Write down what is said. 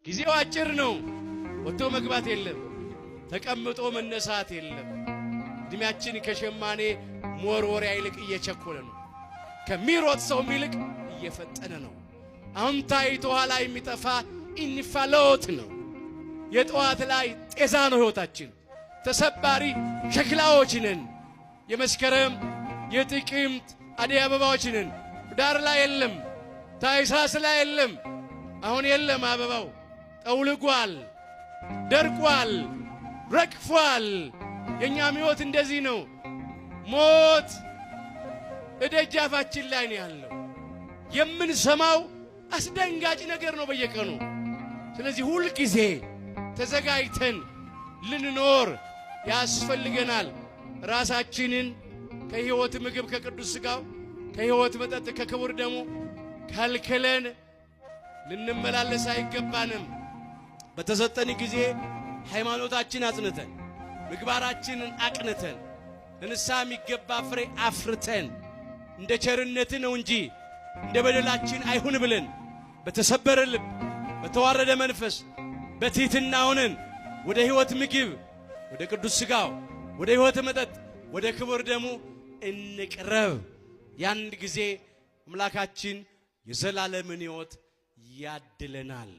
ጊዜው አጭር ነው። ወጥቶ መግባት የለም፣ ተቀምጦ መነሳት የለም። እድሜያችን ከሸማኔ ሞርወሪያ ይልቅ እየቸኮለ ነው። ከሚሮጥ ሰው ይልቅ እየፈጠነ ነው። አሁን ታይቶ ኋላ የሚጠፋ እንፋሎት ነው። የጠዋት ላይ ጤዛ ነው ሕይወታችን። ተሰባሪ ሸክላዎች ነን። የመስከረም የጥቅምት አደይ አበባዎች ነን። ዳር ላይ የለም፣ ታኅሳስ ላይ የለም። አሁን የለም አበባው ጠውልጓል፣ ደርቋል፣ ረግፏል። የኛም ሕይወት እንደዚህ ነው። ሞት እደጃፋችን ላይ ነው ያለው። የምንሰማው አስደንጋጭ ነገር ነው በየቀኑ። ስለዚህ ሁል ጊዜ ተዘጋጅተን ልንኖር ያስፈልገናል። ራሳችንን ከሕይወት ምግብ ከቅዱስ ሥጋው ከሕይወት መጠጥ ከክቡር ደሙ ከልክለን ልንመላለስ አይገባንም። በተሰጠን ጊዜ ሃይማኖታችን አጽንተን ምግባራችንን አቅንተን ለንስሐ የሚገባ ፍሬ አፍርተን እንደ ቸርነት ነው እንጂ እንደ በደላችን አይሁን ብለን በተሰበረ ልብ በተዋረደ መንፈስ በትሕትና ሆነን ወደ ሕይወት ምግብ ወደ ቅዱስ ሥጋው ወደ ሕይወት መጠጥ ወደ ክቡር ደሙ እንቅረብ። ያን ጊዜ አምላካችን የዘላለምን ሕይወት ያድለናል።